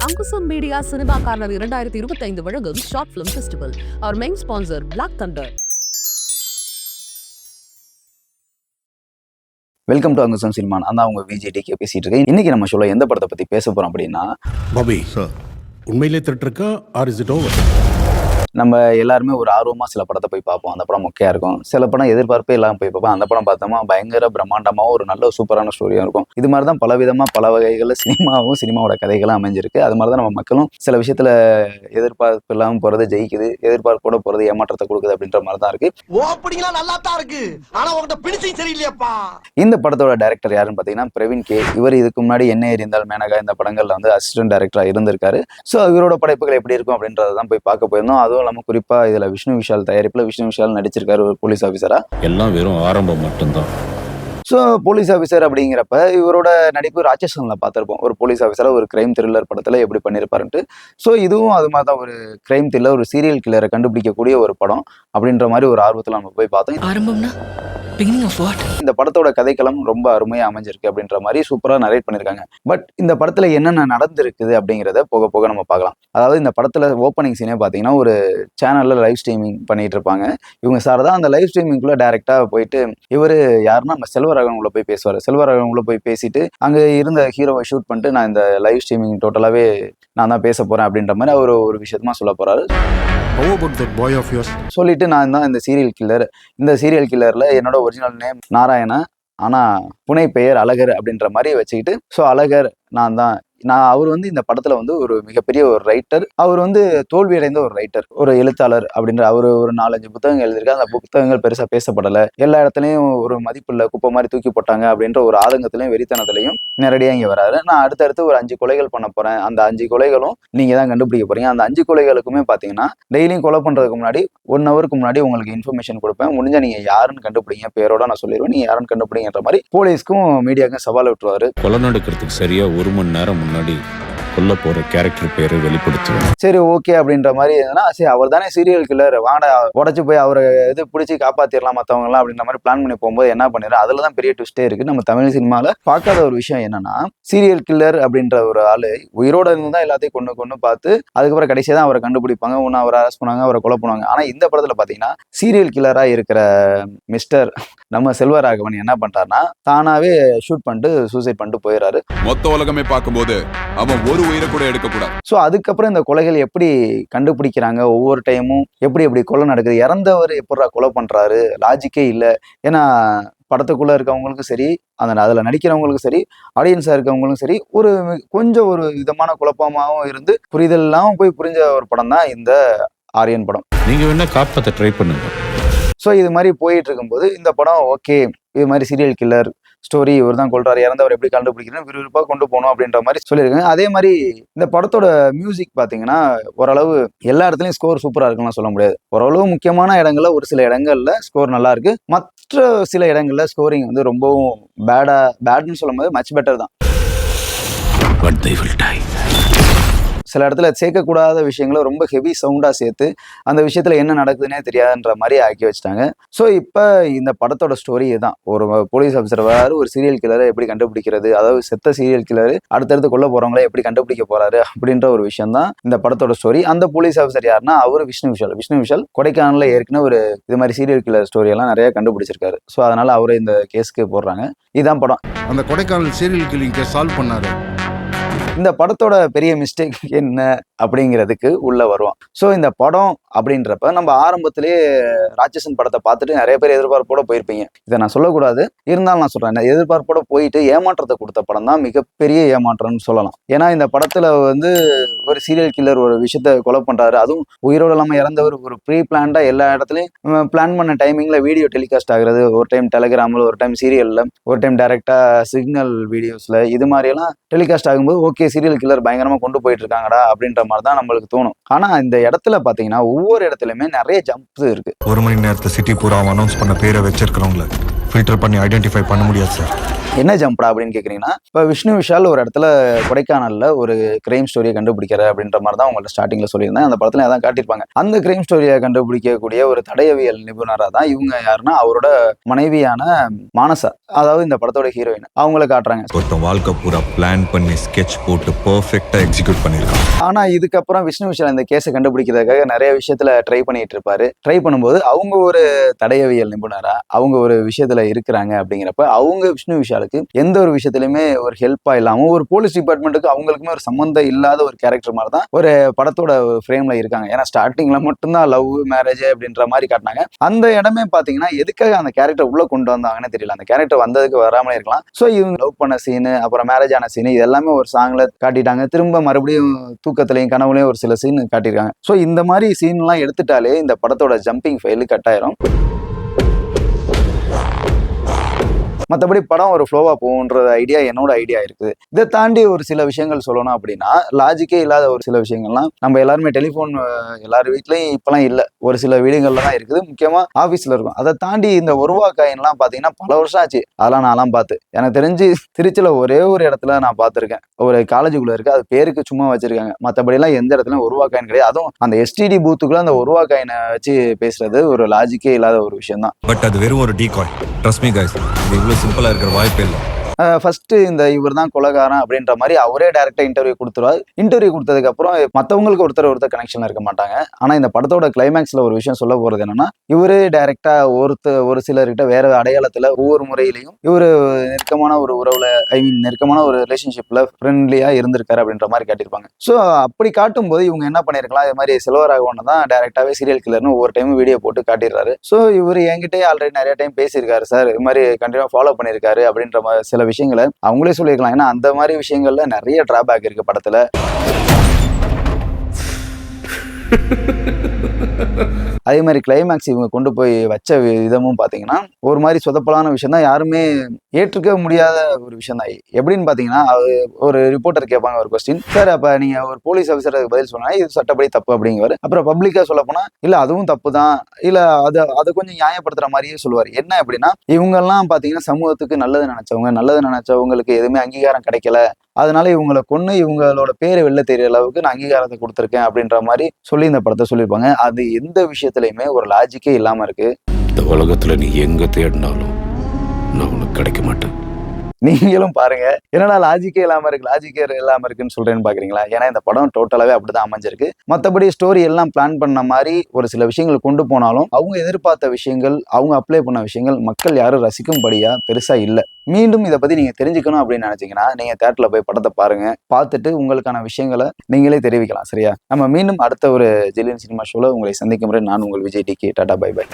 Ankusam Media Cinema Corner 2025 வழங்கும் short film festival. Our main sponsor Black Thunder. Welcome to Angusam cinema. நான் தான் உங்க விஜிடிக்கு பேசிட்டு இருக்கேன். இன்னைக்கு நம்ம ஷோல எந்த படத்தை பத்தி பேச போறோம் அப்படின்னா, பாபி சார் உண்மையிலே திட்டிருக்கா ஆர் இஸ் இட் ஓவர்? நம்ம எல்லாருமே ஒரு ஆர்வமா சில படத்தை போய் பார்ப்போம். அந்த படம் மொக்கையா இருக்கும். சில படம் எதிர்பார்ப்பே இல்லாமல் போய் பார்ப்போம். அந்த படம் பார்த்தோமா பயங்கர பிரம்மாண்டமாகவும் ஒரு நல்ல சூப்பரான ஸ்டோரியும் இருக்கும். இது மாதிரி தான் பல விதமாக பல வகைகளில் சினிமாவோட கதைகளும் அமைஞ்சிருக்கு. அது மாதிரி தான் நம்ம மக்களும் சில விஷயத்துல எதிர்பார்ப்பு இல்லாமல் போறது ஜெயிக்குது, எதிர்பார்ப்போட போறது ஏமாற்றத்தை கொடுக்குது அப்படின்ற மாதிரி தான் இருக்கு. இந்த படத்தோட டைரக்டர் யாருன்னு பார்த்தீங்கன்னா பிரவீன் கே. இவர் இதுக்கு முன்னாடி என்ன எரிந்தால் மேனகா இந்த படங்கள்ல வந்து அசிஸ்டன்ட் டைரக்டரா இருந்திருக்காரு. ஸோ இவரோட படைப்புகள் எப்படி இருக்கும் அப்படின்றத தான் போய் பார்க்க போயிருந்தோம். அதுவும் இல்லாமல் குறிப்பா இதுல விஷ்ணு விஷால் தயாரிப்புல விஷ்ணு விஷால் நடிச்சிருக்காரு ஒரு போலீஸ் ஆஃபீஸரா. எல்லாம் வெறும் ஆரம்பம் மட்டும்தான். ஸோ போலீஸ் ஆஃபீஸர் அப்படிங்கிறப்ப இவரோட நடிப்பு ராட்சசன்ல பார்த்துருப்போம். ஒரு போலீஸ் ஆஃபீஸரா ஒரு கிரைம் த்ரில்லர் படத்துல எப்படி பண்ணியிருப்பாருன்ட்டு. ஸோ இதுவும் அது மாதிரி தான் ஒரு கிரைம் த்ரில்லர், ஒரு சீரியல் கில்லரை கண்டுபிடிக்கக்கூடிய ஒரு படம் அப்படின்ற மாதிரி ஒரு ஆர்வத்தில் நம்ம போய் பார்த்தோம். ஆரம்பம்னா beginning of what? இந்த படத்தோட கதைக்களம் ரொம்ப அருமையா அமைஞ்சிருக்கு அப்படின்ற மாதிரி சூப்பரா நரேட் பண்ணிருக்காங்க. பட் இந்த படத்துல என்னென்ன நடந்திருக்குது அப்படிங்கிறத போக போக நம்ம பார்க்கலாம். அதாவது இந்த படத்துல ஓப்பனிங் சீனே பாத்தீங்கன்னா ஒரு சேனல்ல லைவ் ஸ்ட்ரீமிங் பண்ணிட்டு இருப்பாங்க. இவங்க சார் தான் அந்த லைவ் ஸ்ட்ரீமிங்குள்ள டைரக்டா போயிட்டு இவரு யாருன்னா நம்ம செல்வராகவன் உள்ள போய் பேசுவாரு. செல்வராகவன் உள்ள போய் பேசிட்டு அங்க இருந்த ஹீரோவை ஷூட் பண்ணிட்டு நான் இந்த லைவ் ஸ்ட்ரீமிங் டோட்டலாவே நான் தான் பேச போறேன் அப்படின்ற மாதிரி அவர் ஒரு விஷயமா சொல்ல போறாரு. சொல்லிட்டு நான் தான் இந்த சீரியல் கில்லர். இந்த சீரியல் கில்லர்ல என்னோட ஒரிஜினல் நேம் நாராயணா, ஆனா புனை பெயர் அழகர் அப்படின்ற மாதிரி வச்சுக்கிட்டு, ஸோ அழகர் அவர் வந்து இந்த படத்துல வந்து ஒரு மிகப்பெரிய ஒரு ரைட்டர். அவர் வந்து தோல்வி அடைந்த ஒரு ரைட்டர், ஒரு எழுத்தாளர் அப்படின்ற அவரு ஒரு 4-5 புத்தகங்கள் எழுதியிருக்காரு. அந்த புத்தகங்கள் பெருசா பேசப்படலை, எல்லா இடத்துலயும் ஒரு மதிப்புள்ள குப்பை மாதிரி தூக்கி போட்டாங்க அப்படின்ற ஒரு ஆதங்கத்திலையும் வெறித்தனத்திலையும் நேரடியாக இங்கே வராரு. நான் அடுத்தடுத்து ஒரு 5 கொலைகள் பண்ண போறேன், அந்த 5 கொலைகளும் நீங்க தான் கண்டுபிடிக்க போறீங்க. அந்த 5 கொலைகளுக்குமே பாத்தீங்கன்னா டெய்லியும் கொலை பண்றதுக்கு முன்னாடி 1 ஹவருக்கு முன்னாடி உங்களுக்கு இன்ஃபர்மேஷன் கொடுப்பேன். முடிஞ்சா நீங்க யாருன்னு கண்டுபிடிங்க, பேரோட நான் சொல்லிடுவேன், நீங்க யாருன்னு கண்டுபிடிங்கன்ற மாதிரி போலீஸ்க்கும் மீடியாவுக்கும் சவால் விட்டுருவாரு. கொலை நடக்கிறதுக்கு சரியா 1 மணி நேரம் முன்னாடி கொல்ல போற கேரக்டர் பேரை வெளிப்படுத்துவேன். சரி ஓகே அப்படின்ற மாதிரி எதுனா, சரி அவர் தானே சீரியல் கில்லர், வாடா உடச்சு போய் அவரை இது பிடிச்சி காப்பாத்திரலாம் மற்றவங்கலாம் அப்படின்ற மாதிரி பிளான் பண்ணி போகும்போது என்ன பண்ணிடுற, அதுலதான் பெரிய ட்விஸ்டே இருக்கு. நம்ம தமிழ் சினிமால பார்க்காத ஒரு விஷயம் என்னன்னா, சீரியல் கில்லர் அப்படின்ற ஒரு ஆளு உயிரோட இருந்து தான் எல்லாத்தையும் கொண்டு பார்த்து அதுக்கப்புறம் கடைசியா தான் அவரை கண்டுபிடிப்பாங்க. ஒன்னு அவரை அரெஸ்ட் பண்ணுவாங்க, அவரை கொலை பண்ணுவாங்க. ஆனா இந்த படத்துல பாத்தீங்கன்னா சீரியல் கில்லரா இருக்கிற மிஸ்டர் நம்ம செல்வராகவன் என்ன பண்றாருன்னா, தானாவே ஷூட் பண்ணிட்டு சூசைட் பண்ணிட்டு போயிடறாரு. மொத்த உலகமே பார்க்கும்போது அவன் ஒரு உயிரை கூட எடுக்கக்கூடாது. ஸோ அதுக்கப்புறம் இந்த கொலைகள் எப்படி கண்டுபிடிக்கிறாங்க, ஒவ்வொரு டைமும் எப்படி கொலை நடக்குது, இறந்தவர் எப்படா கொலை பண்றாரு, லாஜிக்கே இல்லை. ஏன்னா படத்துக்குள்ள இருக்கவங்களுக்கும் சரி, அதுல நடிக்கிறவங்களுக்கும் சரி, ஆடியன்ஸா இருக்கவங்களுக்கும் சரி, கொஞ்சம் ஒரு விதமான குழப்பமாகவும் இருந்து புரிதல் இல்லாம போய் புரிஞ்ச ஒரு படம் தான் இந்த ஆரியன் படம். நீங்க வேணா காப்பாற்ற ட்ரை பண்ணுங்க. ஸோ இது மாதிரி போயிட்டு இருக்கும்போது இந்த படம் ஓகே, இது மாதிரி சீரியல் கில்லர் ஸ்டோரி, இவர் தான் கொள்றாரு, இறந்தவர் எப்படி கண்டுபிடிக்கிறேன் விறுவிறுப்பாக கொண்டு போகணும் அப்படின்ற மாதிரி சொல்லியிருக்காங்க. அதே மாதிரி இந்த படத்தோட மியூசிக் பார்த்தீங்கன்னா ஓரளவு எல்லா இடத்துலையும் ஸ்கோர் சூப்பராக இருக்குன்னு சொல்ல முடியாது. ஓரளவு முக்கியமான இடங்கள்ல ஒரு சில இடங்கள்ல ஸ்கோர் நல்லா இருக்கு, மற்ற சில இடங்கள்ல ஸ்கோரிங் வந்து ரொம்பவும் பேட்னு சொல்லும் போது மச் பெட்டர் தான். சில இடத்துல சேர்க்கக்கூடாத விஷயங்களை ரொம்ப ஹெவி சவுண்டாக சேர்த்து அந்த விஷயத்துல என்ன நடக்குதுன்னே தெரியாதுன்ற மாதிரி ஆக்கி வச்சுட்டாங்க. ஸோ இப்போ இந்த படத்தோட ஸ்டோரி இதுதான். ஒரு போலீஸ் ஆஃபீஸர் ஒரு சீரியல் கில்லரை எப்படி கண்டுபிடிக்கிறது, அதாவது செத்த சீரியல் கில்லர் அடுத்தடுத்து கொல்ல போறவங்களே எப்படி கண்டுபிடிக்க போறாரு அப்படின்ற ஒரு விஷயம் தான் இந்த படத்தோட ஸ்டோரி. அந்த போலீஸ் ஆஃபீஸர் யாருன்னா அவரு விஷ்ணு விஷால் கொடைக்கானல்ல ஏற்கனவே ஒரு இது மாதிரி சீரியல் கில்லர் ஸ்டோரி எல்லாம் நிறைய கண்டுபிடிச்சிருக்காரு. ஸோ அதனால அவரை இந்த கேஸ்க்கு போடுறாங்க. இதுதான் படம். அந்த Kodaikanal serial killing case solve பண்ணாரு. இந்த படத்தோட பெரிய மிஸ்டேக் என்ன அப்படிங்கிறதுக்கு உள்ள வருவோம். ஸோ இந்த படம் அப்படின்றப்ப நம்ம ஆரம்பத்திலேயே ராட்சசன் படத்தை பார்த்துட்டு நிறைய பேர் எதிர்பார்ப்போட போயிருப்பீங்க. இதை நான் சொல்லக்கூடாது, இருந்தாலும் நான் சொல்றேன், எதிர்பார்ப்போட போயிட்டு ஏமாற்றத்தை கொடுத்த படம் தான் மிகப்பெரிய ஏமாற்றம்னு சொல்லலாம். ஏன்னா இந்த படத்துல வந்து ஒரு சீரியல் கில்லர் ஒரு விஷயத்த கொலை பண்றாரு, அதுவும் உயிரோடு இல்லாமல் இறந்தவர் ஒரு ப்ரீ பிளான்டா எல்லா இடத்துலையும் பிளான் பண்ண டைமிங்ல வீடியோ டெலிகாஸ்ட் ஆகுறது, ஒரு டைம் டெலிகிராமில், ஒரு டைம் சீரியல்ல, ஒரு டைம் டைரக்டா சிக்னல் வீடியோஸ்ல, இது மாதிரி எல்லாம் டெலிகாஸ்ட் ஆகும்போது ஓகே சீரியல் கில்லர் பயங்கரமா கொண்டு போயிட்டு இருக்காங்கடா அப்படின்ற மாதிரி தான் நம்மளுக்கு தோணும். ஆனா இந்த இடத்துல பாத்தீங்கன்னா ஒவ்வொரு இடத்துலயுமே நிறைய ஜம்ப்ஸ் இருக்கு. 1 மணி நேரத்துல சிட்டி பூரா அனௌன்ஸ் பண்ண பேரை வச்சிருக்கிறவங்கள ஃபில்டர் பண்ணி ஐடென்டிஃபை பண்ண முடியாது சார். என்ன ஜம்ப்டா அப்படின்னு கேட்குறீங்கன்னா, இப்போ விஷ்ணு விஷால் ஒரு இடத்துல கொடைக்கானல்ல ஒரு கிரைம் ஸ்டோரியை கண்டுபிடிக்கிற அப்படின்ற மாதிரி தான் உங்கள்ட்ட ஸ்டார்டிங்ல சொல்லியிருந்தேன். அந்த படத்துல அதான் காட்டியிருப்பாங்க. அந்த கிரைம் ஸ்டோரியை கண்டுபிடிக்கக்கூடிய ஒரு தடயவியல் நிபுணராக தான் இவங்க யாருன்னா அவரோட மனைவியான மானசா, அதாவது இந்த படத்தோட ஹீரோயின், அவங்கள காட்டுறாங்க. ஒருத்தன் வாழ்க்கை பூரா பிளான் பண்ணி ஸ்கெட்ச் போட்டு பெர்ஃபெக்ட்டா எக்ஸிக்யூட் பண்ணியிருக்கான். ஆனா இதுக்கப்புறம் விஷ்ணு விஷால் இந்த கேஸை கண்டுபிடிக்கிறதுக்காக நிறைய விஷயத்துல ட்ரை பண்ணிட்டு இருப்பாரு. ட்ரை பண்ணும்போது அவங்க ஒரு தடயவியல் நிபுணரா அவங்க ஒரு விஷயத்துல இருக்கிறாங்க அப்படிங்கிறப்ப அவங்க விஷ்ணு விஷாலுக்கு எந்த ஒரு விஷயத்திலுமே ஒரு ஹெல்ப்பா இல்லாம ஒரு போலீஸ் டிபார்ட்மெண்ட்டுக்கு அவங்களுக்குமே ஒரு சம்பந்தம் இல்லாத ஒரு கேரக்டர் மாதிரி தான் ஒரு படத்தோட ஃப்ரேம்ல இருக்காங்க. ஏன்னா ஸ்டார்டிங்ல மட்டும்தான் லவ் மேரேஜ் அப்படின்ற மாதிரி காட்டினாங்க. அந்த இடமே பாத்தீங்கன்னா எதுக்காக அந்த கேரக்டர் உள்ள கொண்டு வந்தாங்கன்னு தெரியல. அந்த கேரக்டர் வந்ததுக்கு வராமலே இருக்கலாம். ஸோ இவங்க லவ் பண்ண சீனு அப்புறம் மேரேஜ் ஆன சீனு இது எல்லாமே ஒரு சாங்ல காட்டிட்டாங்க. திரும்ப மறுபடியும் தூக்கத்திலையும் கனவுலையும் ஒரு சில சீன் காட்டியிருக்காங்க. ஸோ இந்த மாதிரி சீன்லாம் எடுத்துட்டாலே இந்த படத்தோட ஜம்பிங் ஃபெயில் கட் ஆயிரும். மற்றபடி படம் ஒரு ஃப்ளோவா போகுன்ற ஐடியா என்னோட ஐடியா இருக்குது. இதை தாண்டி ஒரு சில விஷயங்கள் சொல்லணும் அப்படின்னா லாஜிக்கே இல்லாத ஒரு சில விஷயங்கள்லாம் நம்ம எல்லாருமே டெலிஃபோன் எல்லார் வீட்லையும் இப்பெல்லாம் இல்லை, ஒரு சில வீடுகள்ல தான் இருக்குது, முக்கியமா ஆஃபீஸில் இருக்கும். அதை தாண்டி இந்த ஒருவா காயின்லாம் பார்த்தீங்கன்னா பல வருஷம் ஆச்சு அதெல்லாம் நான்லாம் பார்த்து. எனக்கு தெரிஞ்சு திருச்சியில் ஒரே ஒரு இடத்துல நான் பார்த்துருக்கேன், ஒரு காலேஜுக்குள்ளே இருக்குது, அது பேருக்கு சும்மா வச்சிருக்காங்க. மற்றபடிலாம் எந்த இடத்துலையும் ஒருவா காயின் கிடையாது. அதுவும் அந்த எஸ்டிடி பூத்துக்குள்ள அந்த ஒருவா காயினை வச்சு பேசுறது ஒரு லாஜிக்கே இல்லாத ஒரு விஷயம் தான். பட் அது வெறும் ஒரு டீகாய். ட்ரஸ்ட் மீ கைஸ், இது இவ்வளவு சிம்பிளா இருக்கிற வாய்ப்பே இல்லை. ஃபர்ஸ்ட் இந்த இவர் தான் கொலைகாரன் அப்படின்ற மாதிரி அவரே டைரக்டா இன்டர்வியூ கொடுத்துருவாரு. இன்டர்வியூ கொடுத்ததுக்கு அப்புறம் மற்றவங்களுக்கு ஒருத்தர் கனெக்ஷன் இருக்க மாட்டாங்க. ஆனா இந்த படத்தோட கிளைமேக்ஸ்ல ஒரு விஷயம் சொல்ல போறது என்னன்னா, இவரு டைரக்டா ஒரு சிலர்கிட்ட வேற அடையாளத்துல ஒவ்வொரு முறையிலையும் இவரு நெருக்கமான ஒரு உறவுல நெருக்கமான ஒரு ரிலேஷன்ஷிப்ல ஃப்ரெண்ட்லியா இருந்திருக்காரு அப்படின்ற மாதிரி காட்டியிருப்பாங்க. ஸோ அப்படி காட்டும் போது இவங்க என்ன பண்ணிருக்கலாம், இது மாதிரி செல்வராகவன் தான் டைரக்டாவே சீரியல் கில்லர்னு ஒவ்வொரு டைம் வீடியோ போட்டு காட்டிடுறாரு. ஸோ இவர் என்கிட்டயே ஆல்ரெடி நிறைய டைம் பேசியிருக்காரு சார், இது மாதிரி கண்டினியூ ஃபாலோ பண்ணியிருக்காரு அப்படின்ற மாதிரி சில விஷயங்களை அவங்களே சொல்லியிருக்கலாம். ஏன்னா அந்த மாதிரி விஷயங்கள்ல நிறைய டிராபேக் இருக்கு படத்துல. அதே மாதிரி கிளைமேக்ஸ் இவங்க கொண்டு போய் வச்ச விதமும் பார்த்தீங்கன்னா ஒரு மாதிரி சொதப்பலான விஷயம் தான், யாருமே ஏற்றுக்க முடியாத ஒரு விஷயம் தான். எப்படின்னு பார்த்தீங்கன்னா, ஒரு ரிப்போர்ட்டர் கேட்பாங்க ஒரு கொஸ்டின், சார் அப்போ நீங்கள் ஒரு போலீஸ் ஆஃபீஸருக்கு பதில் சொன்னா இது சட்டப்படி தப்பு அப்படிங்குவார். அப்புறம் பப்ளிக்காக சொல்ல போனால் இல்லை அதுவும் தப்பு தான், இல்லை அதை கொஞ்சம் நியாயப்படுத்துகிற மாதிரியே சொல்லுவார். என்ன அப்படின்னா, இவங்கெல்லாம் பார்த்தீங்கன்னா சமூகத்துக்கு நல்லது நினைச்சவங்களுக்கு எதுவுமே அங்கீகாரம் கிடைக்கல, அதனால இவங்களை கொண்டு இவங்களோட பேரை வெளில தெரியற அளவுக்கு நான் அங்கீகாரத்தை கொடுத்துருக்கேன் அப்படின்ற மாதிரி சொல்லி இந்த படத்தை சொல்லியிருப்பாங்க. அது எந்த விஷயத்துலையுமே ஒரு லாஜிக்கே இல்லாம இருக்கு. இந்த உலகத்துல நீ எங்க தேடினாலும் நான் உனக்கு கிடைக்க மாட்டேன். நீங்களும் பாருங்க, என்னடா லாஜிக்கே இல்லாம இருக்குன்னு சொல்றேன்னு பாக்குறீங்களா? ஏன்னா இந்த படம் டோட்டலாவே அப்படிதான் அமைஞ்சிருக்கு. மற்றபடி ஸ்டோரி எல்லாம் பிளான் பண்ண மாதிரி ஒரு சில விஷயங்கள் கொண்டு போனாலும் அவங்க எதிர்பார்த்த விஷயங்கள், அவங்க அப்ளை பண்ண விஷயங்கள் மக்கள் யாரும் ரசிக்கும்படியா பெருசா இல்லை. மீண்டும் இதை பத்தி நீங்க தெரிஞ்சுக்கணும் அப்படின்னு நினைச்சீங்கன்னா நீங்க தியேட்டர்ல போய் படத்தை பாருங்க, பார்த்துட்டு உங்களுக்கான விஷயங்களை நீங்களே தெரிவிக்கலாம். சரியா? நம்ம மீண்டும் அடுத்த ஒரு ஜெலியன் சினிமா ஷோல உங்களை சந்திக்கும் முறை நான் உங்கள் Vijay DK. Tata bye by.